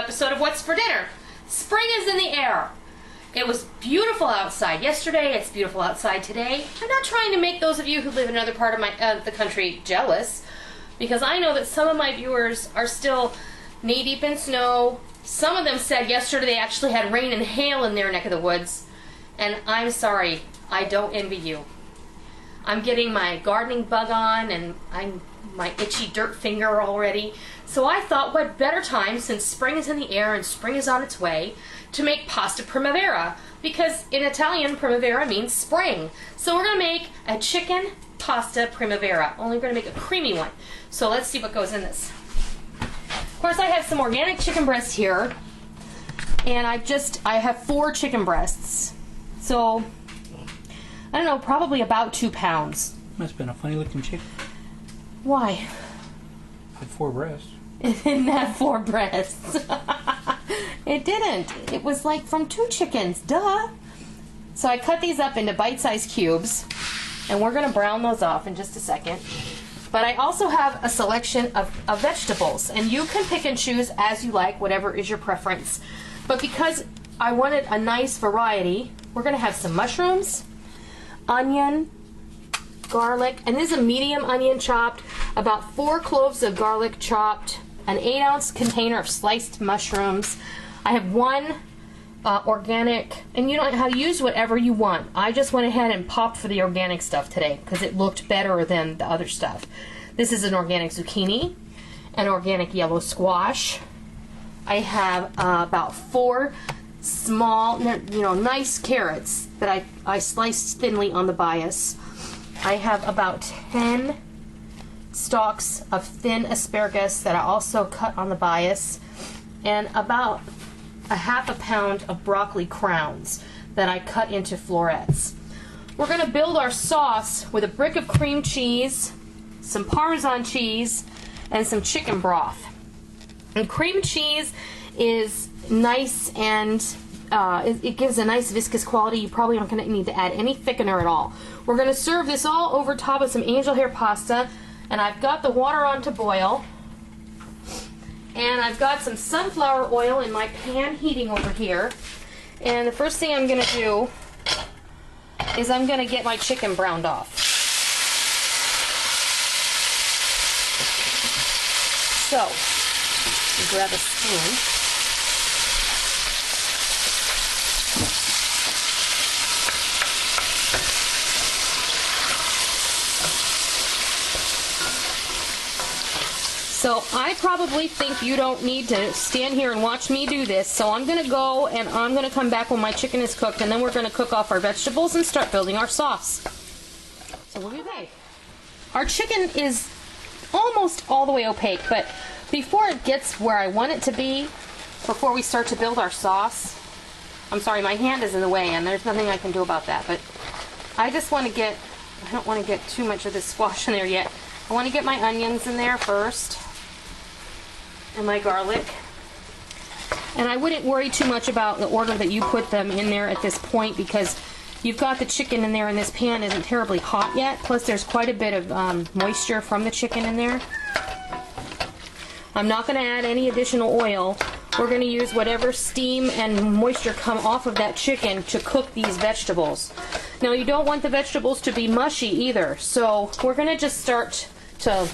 episode of What's for Dinner. Spring is in the air. It was beautiful outside yesterday. It's beautiful outside today. I'm not trying to make those of you who live in another part of the country jealous, because I know that some of my viewers are still knee-deep in snow. Some of them said yesterday they actually had rain and hail in their neck of the woods. And I'm sorry, I don't envy you. I'm getting my gardening bug on, and I'm my itchy dirt finger already. So I thought, what better time, since spring is in the air and spring is on its way, to make Pasta Primavera, because in Italian, Primavera means spring. So we're going to make a chicken Pasta Primavera, only we're going to make a creamy one. So let's see what goes in this. Of course, I have some organic chicken breasts here, and I have 4 chicken breasts. So, I don't know, probably about 2 pounds. Must have been a funny looking chicken. Why? Had 4 breasts. It didn't have 4 breasts. It didn't. It was like from 2 chickens, duh. So I cut these up into bite-sized cubes, and we're going to brown those off in just a second. But I also have a selection of vegetables, and you can pick and choose as you like, whatever is your preference. But because I wanted a nice variety, we're going to have some mushrooms, onion, garlic, and this is a medium onion chopped, about 4 cloves of garlic chopped, an 8-ounce container of sliced mushrooms. I have 1 organic, and you don't have to use whatever you want. I just went ahead and popped for the organic stuff today because it looked better than the other stuff. This is an organic zucchini, an organic yellow squash. I have about 4 small, nice carrots that I sliced thinly on the bias. I have about 10 stalks of thin asparagus that I also cut on the bias, and about a half a pound of broccoli crowns that I cut into florets. We're going to build our sauce with a brick of cream cheese, some Parmesan cheese, and some chicken broth. And cream cheese is nice, and it gives a nice viscous quality. You probably aren't going to need to add any thickener at all. We're going to serve this all over top of some angel hair pasta, and I've got the water on to boil, and I've got some sunflower oil in my pan heating over here. And the first thing I'm going to do is I'm going to get my chicken browned off. So, grab a spoon. So I probably think you don't need to stand here and watch me do this. So I'm going to go and I'm going to come back when my chicken is cooked, and then we're going to cook off our vegetables and start building our sauce. So we'll do that. Our chicken is almost all the way opaque, but before it gets where I want it to be, before we start to build our sauce, I'm sorry, my hand is in the way and there's nothing I can do about that, but I just want to get, I don't want to get too much of this squash in there yet. I want to get my onions in there first, and my garlic. And I wouldn't worry too much about the order that you put them in there at this point, because you've got the chicken in there and this pan isn't terribly hot yet. Plus there's quite a bit of moisture from the chicken in there. I'm not going to add any additional oil. We're going to use whatever steam and moisture come off of that chicken to cook these vegetables. Now you don't want the vegetables to be mushy either, so we're going to just start to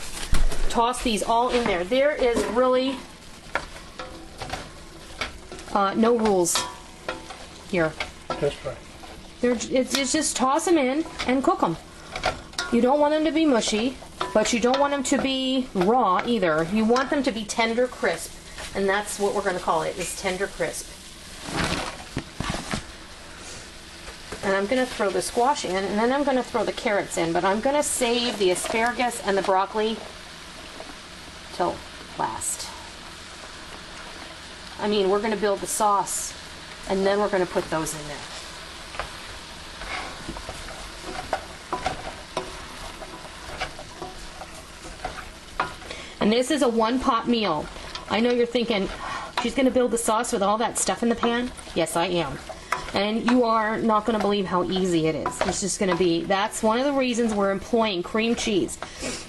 toss these all in there. There is really no rules here. That's right. It's just toss them in and cook them. You don't want them to be mushy, but you don't want them to be raw either. You want them to be tender crisp, and that's what we're going to call it, is tender crisp. And I'm going to throw the squash in, and then I'm going to throw the carrots in, but I'm going to save the asparagus and the broccoli till last. I mean, we're going to build the sauce, and then we're going to put those in there. And this is a 1-pot meal. I know you're thinking, she's going to build the sauce with all that stuff in the pan? Yes, I am. And you are not going to believe how easy it is. It's just going to be, that's one of the reasons we're employing cream cheese.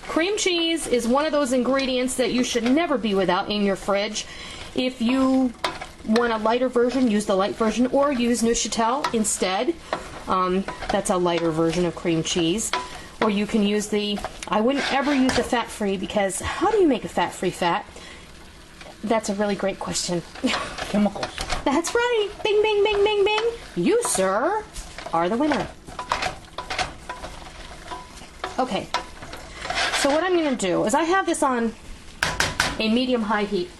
Cream cheese is one of those ingredients that you should never be without in your fridge. If you want a lighter version, use the light version, or use Neuchâtel instead. That's a lighter version of cream cheese. Or you can use the, I wouldn't ever use the fat-free, because how do you make a fat-free fat? That's a really great question. Chemicals. That's right. Bing, bing, bing, bing, bing. You, sir, are the winner. Okay. So what I'm going to do is I have this on a medium-high heat.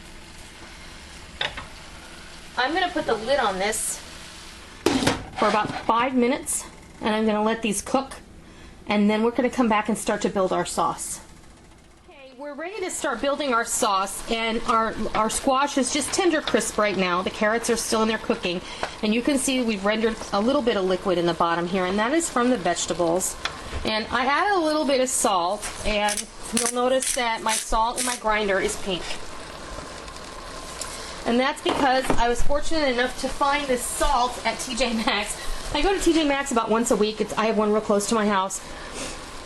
I'm going to put the lid on this for about 5 minutes, and I'm going to let these cook, and then we're going to come back and start to build our sauce. Okay, we're ready to start building our sauce, and our squash is just tender crisp right now. The carrots are still in there cooking, and you can see we've rendered a little bit of liquid in the bottom here, and that is from the vegetables. And I added a little bit of salt, and you'll notice that my salt in my grinder is pink. And that's because I was fortunate enough to find this salt at TJ Maxx. I go to TJ Maxx about once a week. I have one real close to my house.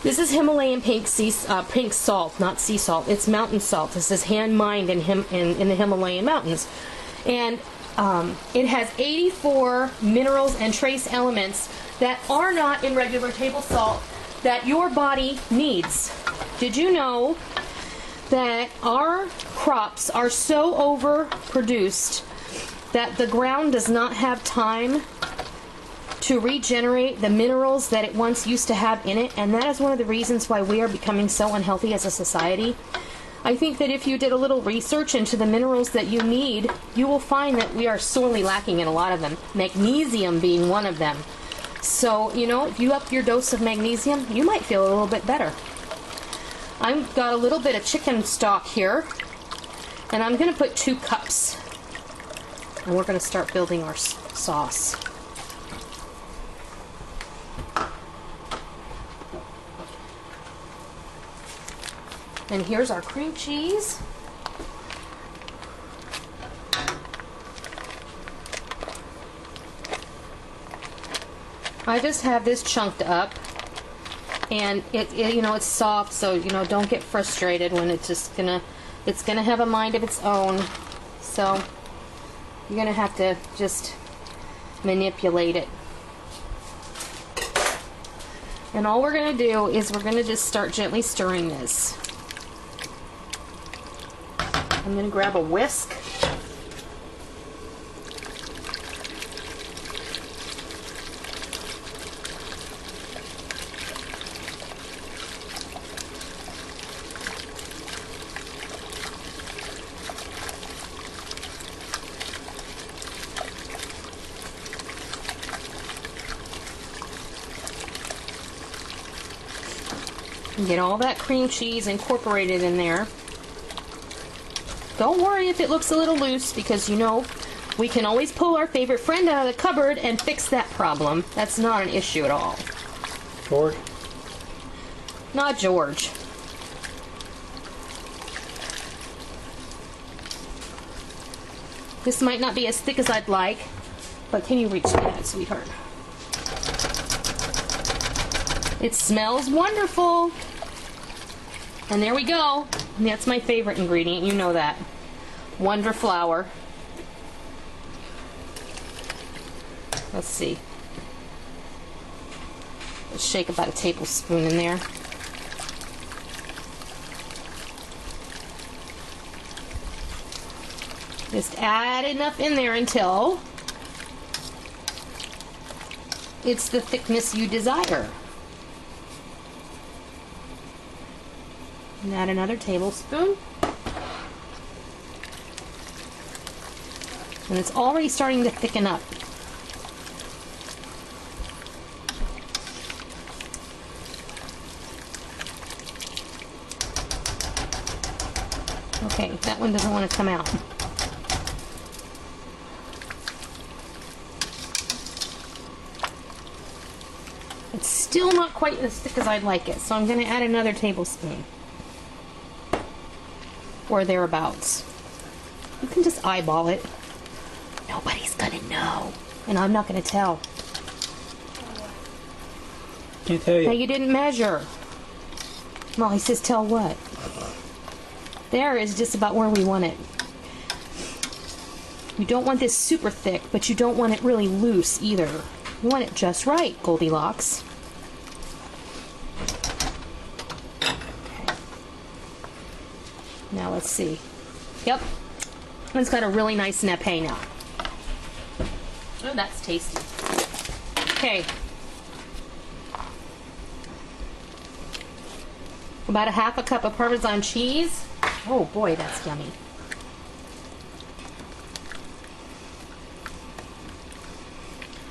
This is Himalayan pink salt, not sea salt. It's mountain salt. This is hand-mined in the Himalayan mountains. And it has 84 minerals and trace elements that are not in regular table salt that your body needs. Did you know that our crops are so overproduced that the ground does not have time to regenerate the minerals that it once used to have in it? And that is one of the reasons why we are becoming so unhealthy as a society. I think that if you did a little research into the minerals that you need, you will find that we are sorely lacking in a lot of them, magnesium being one of them. So, you know, if you up your dose of magnesium, you might feel a little bit better. I've got a little bit of chicken stock here, and I'm going to put 2 cups. And we're going to start building our sauce. And here's our cream cheese. I just have this chunked up, and it you know, it's soft, so you know, don't get frustrated when it's gonna have a mind of its own. So you're gonna have to just manipulate it. And all we're gonna do is we're gonna just start gently stirring this. I'm gonna grab a whisk. Get all that cream cheese incorporated in there. Don't worry if it looks a little loose, because you know we can always pull our favorite friend out of the cupboard and fix that problem. That's not an issue at all. George? Not George. This might not be as thick as I'd like, but can you reach that, sweetheart? It smells wonderful. And there we go. And that's my favorite ingredient, you know that. Wondra flour. Let's see. Let's shake about a tablespoon in there. Just add enough in there until it's the thickness you desire. And add another tablespoon. And it's already starting to thicken up. Okay, that one doesn't want to come out. It's still not quite as thick as I'd like it, so I'm going to add another tablespoon. Or thereabouts. You can just eyeball it. Nobody's gonna know. And I'm not gonna tell. Can't tell you. Now you didn't measure. Well, he says tell what? There is just about where we want it. You don't want this super thick, but you don't want it really loose either. You want it just right, Goldilocks. Okay. Now let's see. Yep. It's got a really nice nappe now. Oh, that's tasty. Okay. About a half a cup of Parmesan cheese. Oh boy, that's yummy.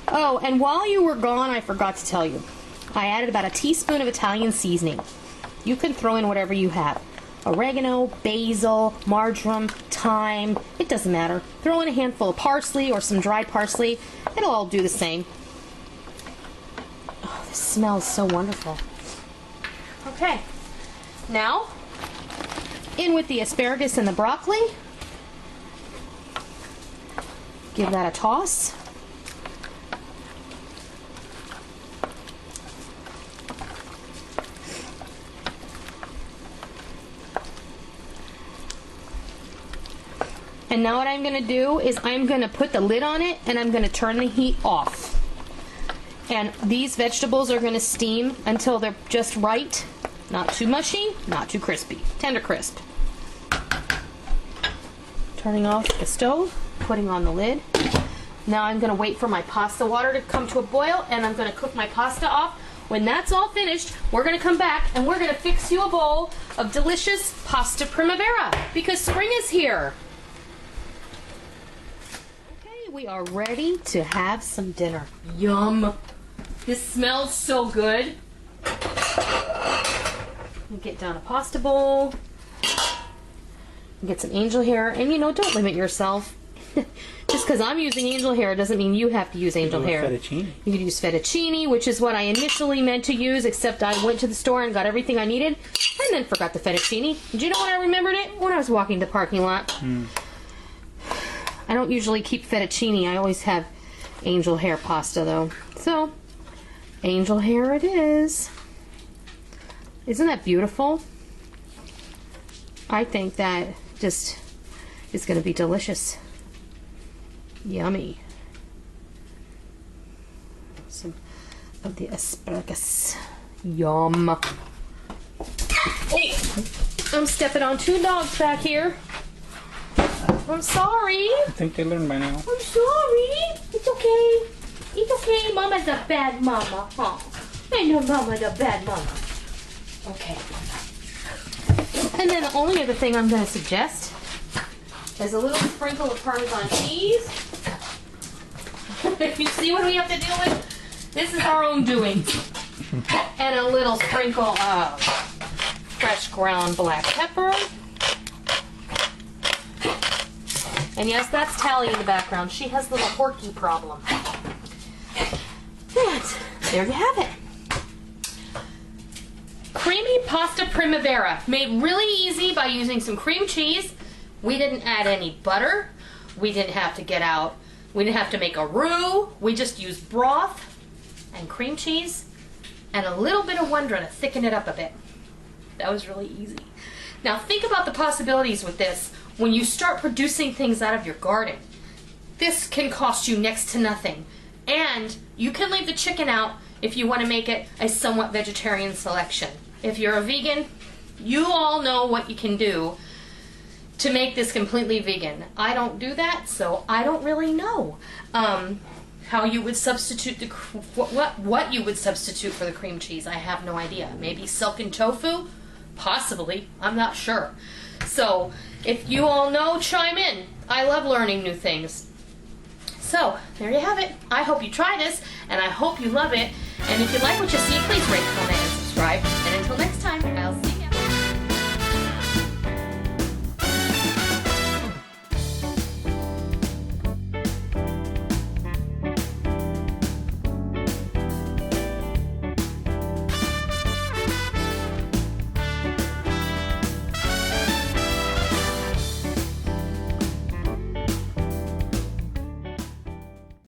Oh, and while you were gone, I forgot to tell you. I added about a teaspoon of Italian seasoning. You can throw in whatever you have. Oregano, basil, marjoram, thyme. It doesn't matter. Throw in a handful of parsley or some dried parsley. It'll all do the same. Oh, this smells so wonderful. Okay. Now, in with the asparagus and the broccoli. Give that a toss. And now what I'm going to do is I'm going to put the lid on it and I'm going to turn the heat off. And these vegetables are going to steam until they're just right. Not too mushy, not too crispy. Tender crisp. Turning off the stove, putting on the lid. Now I'm going to wait for my pasta water to come to a boil and I'm going to cook my pasta off. When that's all finished, we're going to come back and we're going to fix you a bowl of delicious Pasta Primavera because spring is here. Okay, we are ready to have some dinner. Yum! This smells so good. Get down a pasta bowl. Get some angel hair. And you know, don't limit yourself. Just because I'm using angel hair doesn't mean you have to use angel hair. Fettuccine. You could use fettuccine, which is what I initially meant to use, except I went to the store and got everything I needed, and then forgot the fettuccine. Did you know when I remembered it? When I was walking the parking lot. I don't usually keep fettuccine. I always have angel hair pasta, though. So, angel hair it is. Isn't that beautiful? I think that just is going to be delicious. Yummy. Some of the asparagus. Yum. Oh, I'm stepping on two dogs back here. I'm sorry. I think they learned by now. I'm sorry. It's okay. It's okay. Mama's a bad mama. Huh? I know Mama's a bad mama. Okay. And then the only other thing I'm going to suggest is a little sprinkle of Parmesan cheese. You see what we have to deal with? This is our own doing. And a little sprinkle of fresh ground black pepper. And yes, that's Tally in the background. She has a little horky problem. But there you have it. Creamy Pasta Primavera, made really easy by using some cream cheese. We didn't add any butter. We didn't have to make a roux. We just used broth and cream cheese and a little bit of Wondra to thicken it up a bit. That was really easy. Now think about the possibilities with this when you start producing things out of your garden. This can cost you next to nothing. And you can leave the chicken out if you want to make it a somewhat vegetarian selection. If you're a vegan, you all know what you can do to make this completely vegan. I don't do that, so I don't really know how you would substitute what you would substitute for the cream cheese. I have no idea. Maybe silken tofu? Possibly. I'm not sure. So if you all know, chime in. I love learning new things. So there you have it. I hope you try this, and I hope you love it. And if you like what you see, please rate, comment, and subscribe. And until next time, I'll see you.